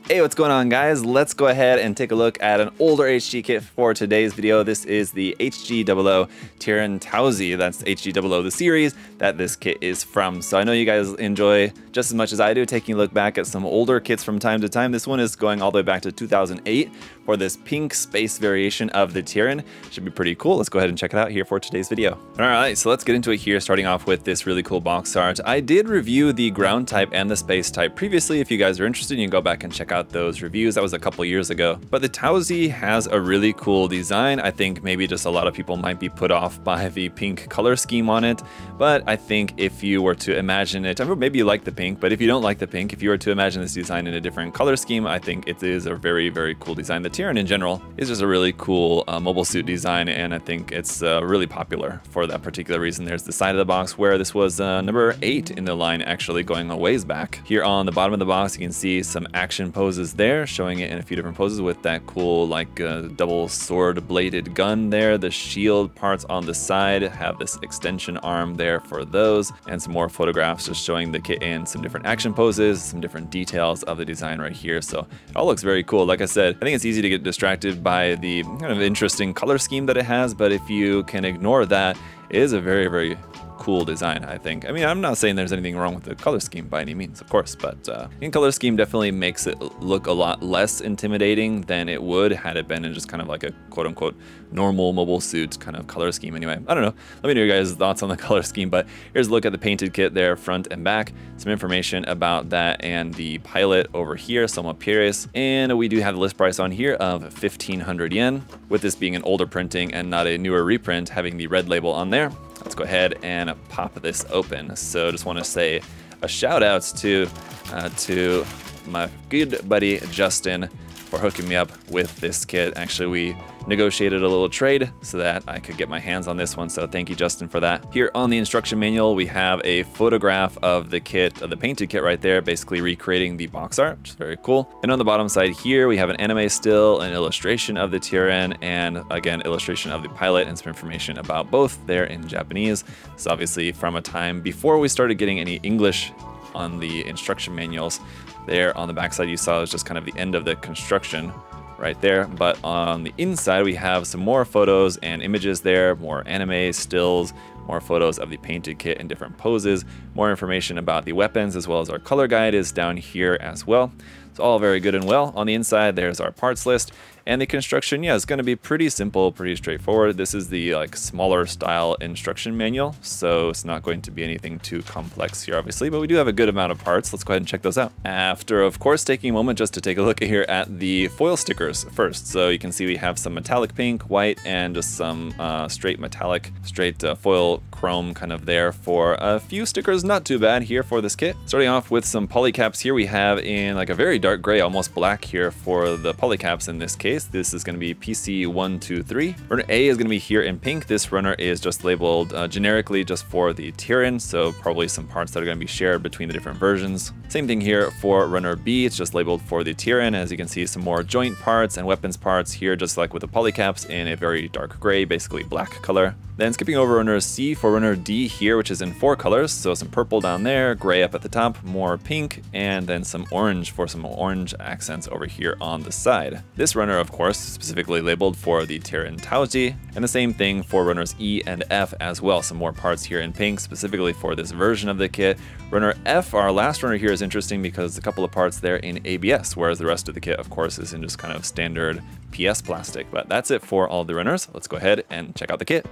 Hey, what's going on, guys? Let's go ahead and take a look at an older HG kit for today's video. This is the HG00 Tieren Taozi. That's HG00 the series that this kit is from. So I know you guys enjoy just as much as I do taking a look back at some older kits from time to time. This one is going all the way back to 2008 for this pink space variation of the Tieren. Should be pretty cool. Let's go ahead and check it out here for today's video. All right, so let's get into it here, starting off with this really cool box art. I did review the ground type and the space type previously. If you guys are interested, you can go back and check out those reviews. That was a couple years ago. But the Taozi has a really cool design. I think maybe just a lot of people might be put off by the pink color scheme on it. But I think if you were to imagine it, I mean, maybe you like the pink, but if you don't like the pink, if you were to imagine this design in a different color scheme, I think it is a very, very cool design. The Tieren in general is just a really cool mobile suit design, and I think it's really popular for that particular reason. There's the side of the box where this was number 8 in the line, actually going a ways back. Here on the bottom of the box, you can see some action poses there, showing it in a few different poses with that cool like double sword bladed gun there. The shield parts on the side have this extension arm there for those, and some more photographs just showing the kit in some different action poses, some different details of the design right here. So it all looks very cool. Like I said, I think it's easy to get distracted by the kind of interesting color scheme that it has, but if you can ignore that, it is a very, very cool design, I think. I mean, I'm not saying there's anything wrong with the color scheme by any means, of course, but in color scheme definitely makes it look a lot less intimidating than it would had it been in just kind of like a quote-unquote normal mobile suit kind of color scheme anyway. I don't know. Let me know your guys' thoughts on the color scheme, but here's a look at the painted kit there, front and back. Some information about that and the pilot over here, some up here, and we do have the list price on here of 1,500 yen, with this being an older printing and not a newer reprint, having the red label on there. Let's go ahead and pop this open. So just want to say a shout out to my good buddy Justin for hooking me up with this kit. Actually, we negotiated a little trade so that I could get my hands on this one, so thank you, Justin, for that. Here on the instruction manual, we have a photograph of the kit, of the painted kit right there, basically recreating the box art, which is very cool. And on the bottom side here, we have an anime still, an illustration of the Tieren, and again, illustration of the pilot and some information about both there in Japanese. It's obviously from a time before we started getting any English on the instruction manuals. There on the backside, you saw is just kind of the end of the construction right there, but on the inside we have some more photos and images there, more anime stills, more photos of the painted kit in different poses, more information about the weapons, as well as our color guide is down here as well. It's all very good and well. On the inside, there's our parts list, and the construction, yeah, is going to be pretty simple, pretty straightforward. This is the like smaller style instruction manual, so it's not going to be anything too complex here, obviously, but we do have a good amount of parts. Let's go ahead and check those out. After, of course, taking a moment just to take a look here at the foil stickers first. So you can see we have some metallic pink, white, and just some straight metallic, straight foil chrome kind of there for a few stickers. Not too bad here for this kit. Starting off with some polycaps here, we have in like a very dark gray, almost black here for the polycaps in this case. This is going to be PC123. Runner A is going to be here in pink. This runner is just labeled generically just for the Tieren, so probably some parts that are going to be shared between the different versions. Same thing here for runner B. It's just labeled for the Tieren. As you can see, some more joint parts and weapons parts here, just like with the polycaps, in a very dark gray, basically black color. Then skipping over runner C for runner D here, which is in 4 colors. So some purple down there, gray up at the top, more pink, and then some orange for some orange accents over here on the side. This runner, of course, specifically labeled for the Tieren Taozi, and the same thing for runners E and F as well. Some more parts here in pink, specifically for this version of the kit. Runner F, our last runner here, is interesting because a couple of parts there in ABS, whereas the rest of the kit, of course, is in just kind of standard PS plastic. But that's it for all the runners. Let's go ahead and check out the kit.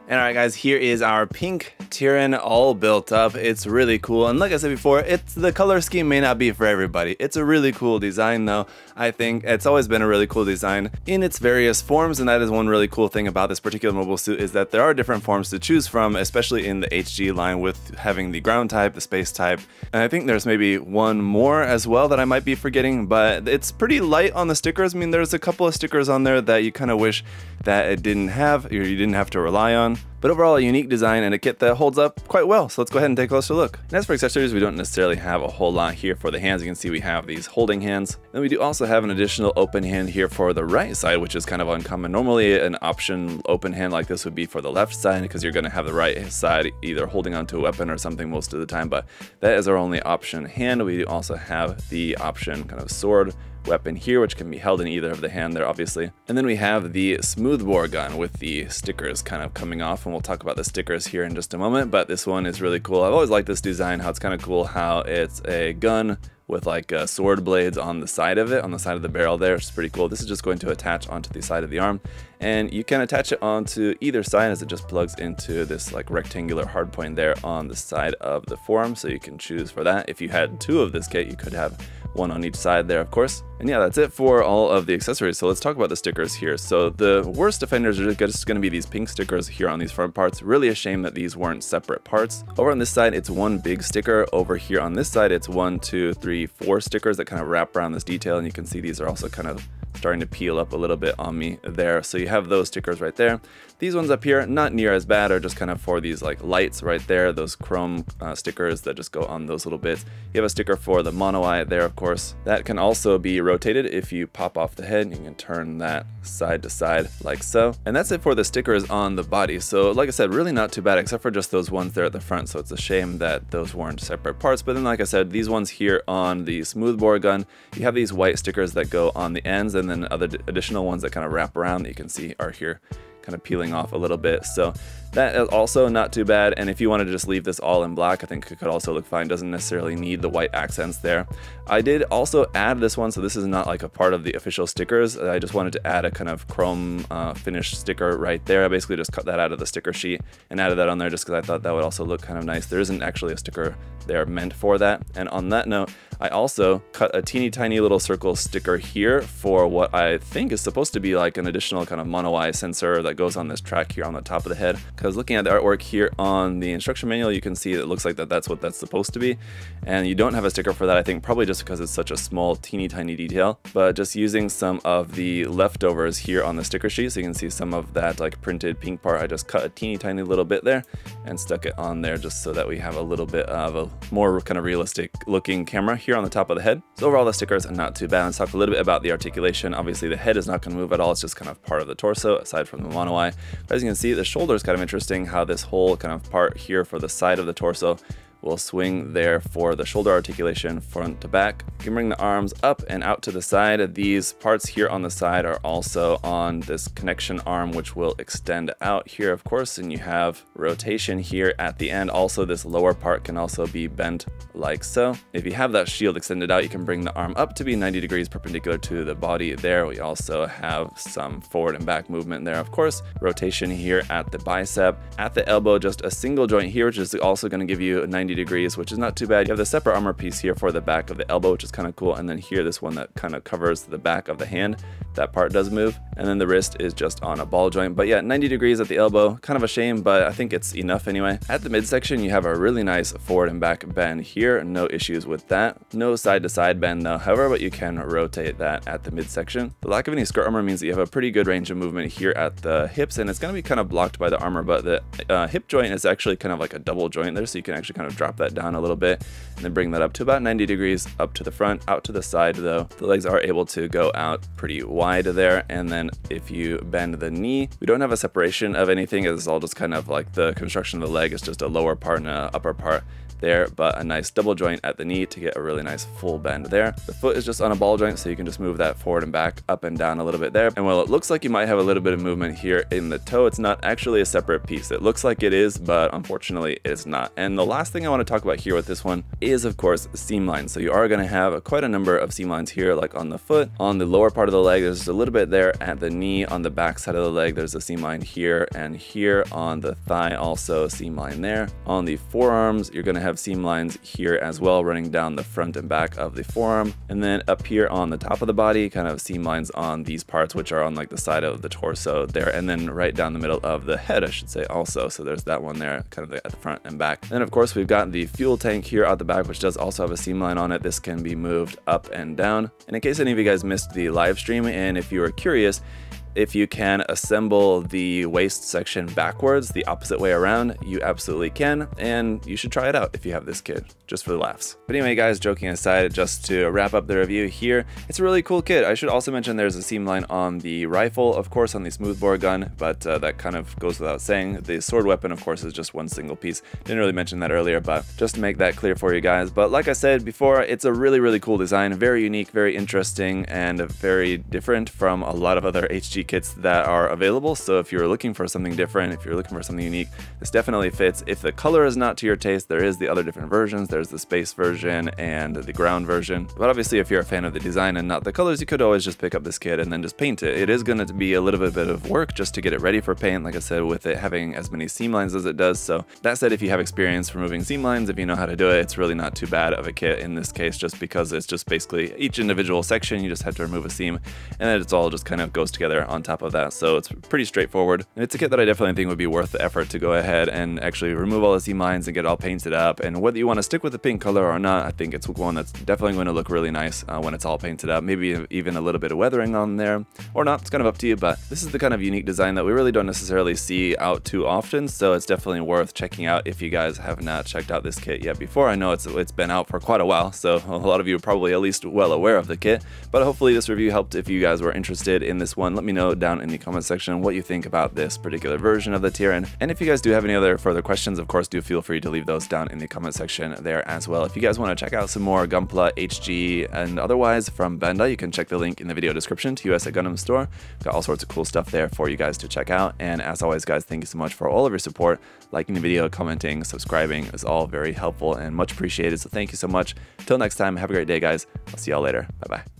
And alright guys, here is our pink Tieren all built up. It's really cool, and like I said before, the color scheme may not be for everybody. It's a really cool design though. I think it's always been a really cool design in its various forms, and that is one really cool thing about this particular mobile suit, is that there are different forms to choose from, especially in the HG line with having the ground type, the space type, and I think there's maybe one more as well that I might be forgetting, but it's pretty light on the stickers. I mean, there's a couple of stickers on there that you kind of wish that it didn't have, or you didn't have to rely on. But overall, a unique design and a kit that holds up quite well. So let's go ahead and take a closer look. And as for accessories, we don't necessarily have a whole lot here for the hands. You can see we have these holding hands. Then we do also have an additional open hand here for the right side, which is kind of uncommon. Normally an option open hand like this would be for the left side because you're going to have the right side either holding onto a weapon or something most of the time, but that is our only option hand. We also have the option kind of sword weapon here, which can be held in either of the hand there, obviously. And then we have the smoothbore gun with the stickers kind of coming off, and we'll talk about the stickers here in just a moment, but this one is really cool. I've always liked this design, how it's kind of cool how it's a gun with like sword blades on the side of it, on the side of the barrel there, which is pretty cool. This is just going to attach onto the side of the arm, and you can attach it onto either side as it just plugs into this like rectangular hard point there on the side of the forearm, so you can choose for that. If you had two of this kit, you could have one on each side there, of course. And yeah, that's it for all of the accessories. So let's talk about the stickers here. So the worst offenders are just going to be these pink stickers here on these front parts. Really a shame that these weren't separate parts. Over on this side, it's one big sticker. Over here on this side, it's 1, 2, 3, 4 stickers that kind of wrap around this detail. And you can see these are also kind of starting to peel up a little bit on me there. So you have those stickers right there. These ones up here, not near as bad, are just kind of for these like lights right there, those chrome stickers that just go on those little bits. You have a sticker for the mono eye there, of course. That can also be rotated if you pop off the head. You can turn that side to side like so. And that's it for the stickers on the body. So like I said, really not too bad, except for just those ones there at the front. So it's a shame that those weren't separate parts. But then like I said, these ones here on the smoothbore gun, you have these white stickers that go on the ends, and then other additional ones that kind of wrap around that you can see are here kind of peeling off a little bit. So that is also not too bad. And if you wanted to just leave this all in black, I think it could also look fine. Doesn't necessarily need the white accents there. I did also add this one, so this is not like a part of the official stickers. I just wanted to add a kind of chrome finish sticker right there. I basically just cut that out of the sticker sheet and added that on there just because I thought that would also look kind of nice. There isn't actually a sticker there meant for that. And on that note, I also cut a teeny tiny little circle sticker here for what I think is supposed to be like an additional kind of mono eye sensor that goes on this track here on the top of the head. Because looking at the artwork here on the instruction manual, you can see it looks like that's what that's supposed to be. And you don't have a sticker for that, I think probably just because it's such a small teeny tiny detail. But just using some of the leftovers here on the sticker sheet, so you can see some of that like printed pink part, I just cut a teeny tiny little bit there and stuck it on there just so that we have a little bit of a more kind of realistic looking camera here on the top of the head. So overall the stickers are not too bad. Let's talk a little bit about the articulation. Obviously the head is not going to move at all, it's just kind of part of the torso aside from the mono eye. But as you can see, the shoulder is kind of interesting, how this whole kind of part here for the side of the torso will swing there for the shoulder articulation front to back. You can bring the arms up and out to the side. These parts here on the side are also on this connection arm, which will extend out here, of course, and you have rotation here at the end. Also, this lower part can also be bent like so. If you have that shield extended out, you can bring the arm up to be 90 degrees perpendicular to the body there. We also have some forward and back movement there, of course. Rotation here at the bicep. At the elbow, just a single joint here, which is also going to give you 90 degrees, which is not too bad. You have the separate armor piece here for the back of the elbow, which is kind of cool, and then here this one that kind of covers the back of the hand. That part does move, and then the wrist is just on a ball joint. But yeah, 90 degrees at the elbow, kind of a shame, but I think it's enough anyway. At the midsection, you have a really nice forward and back bend here, no issues with that. No side to side bend though, however, but you can rotate that at the midsection. The lack of any skirt armor means that you have a pretty good range of movement here at the hips, and it's going to be kind of blocked by the armor, but the hip joint is actually kind of like a double joint there, so you can actually kind of drop that down a little bit and then bring that up to about 90 degrees up to the front. Out to the side though, the legs are able to go out pretty wide there, and then if you bend the knee, we don't have a separation of anything. It's all just kind of like the construction of the leg is just a lower part and an upper part there, but a nice double joint at the knee to get a really nice full bend there. The foot is just on a ball joint, so you can just move that forward and back, up and down a little bit there. And while it looks like you might have a little bit of movement here in the toe, it's not actually a separate piece. It looks like it is, but unfortunately it's not. And the last thing I want to talk about here with this one is, of course, seam lines. So you are going to have quite a number of seam lines here, like on the foot, on the lower part of the leg, there's just a little bit there at the knee. On the back side of the leg, there's a seam line here and here. On the thigh, also a seam line there. On the forearms, you're going to have seam lines here as well, running down the front and back of the forearm. And then up here on the top of the body, kind of seam lines on these parts, which are on like the side of the torso there. And then right down the middle of the head, I should say also. So there's that one there, kind of at the front and back. Then of course, we've got the fuel tank here at the back, which does also have a seam line on it. This can be moved up and down. And in case any of you guys missed the live stream, and if you were curious, if you can assemble the waist section backwards, the opposite way around, you absolutely can, and you should try it out if you have this kit, just for the laughs. But anyway guys, joking aside, just to wrap up the review here, it's a really cool kit. I should also mention there's a seam line on the rifle, of course on the smoothbore gun, but that kind of goes without saying. The sword weapon of course is just one single piece. Didn't really mention that earlier, but just to make that clear for you guys. But like I said before, it's a really cool design, very unique, very interesting, and very different from a lot of other HG kits that are available. So if you're looking for something different, if you're looking for something unique, this definitely fits. If the color is not to your taste, there is the other different versions. There's the space version and the ground version. But obviously if you're a fan of the design and not the colors, you could always just pick up this kit and then just paint it. It is going to be a little bit of work just to get it ready for paint, like I said, with it having as many seam lines as it does. So that said, if you have experience removing seam lines, if you know how to do it, it's really not too bad of a kit in this case, just because it's just basically each individual section, you just have to remove a seam, and then it's all just kind of goes together on top of that. So it's pretty straightforward. And it's a kit that I definitely think would be worth the effort to go ahead and actually remove all the seam lines and get it all painted up. And whether you want to stick with the pink color or not, I think it's one that's definitely going to look really nice when it's all painted up. Maybe even a little bit of weathering on there, or not, it's kind of up to you, but this is the kind of unique design that we really don't necessarily see out too often, so it's definitely worth checking out if you guys have not checked out this kit yet before. I know it's been out for quite a while, so a lot of you are probably at least well aware of the kit, but hopefully this review helped if you guys were interested in this one. Let me know down in the comment section what you think about this particular version of the Tieren, and if you guys do have any other further questions, of course, do feel free to leave those down in the comment section there as well. If you guys want to check out some more Gunpla, HG, and otherwise from Bandai, you can check the link in the video description to USA Gundam Store. Got all sorts of cool stuff there for you guys to check out, and as always guys, thank you so much for all of your support. Liking the video, commenting, subscribing is all very helpful and much appreciated, so thank you so much. Till next time, have a great day guys. I'll see y'all later. Bye bye.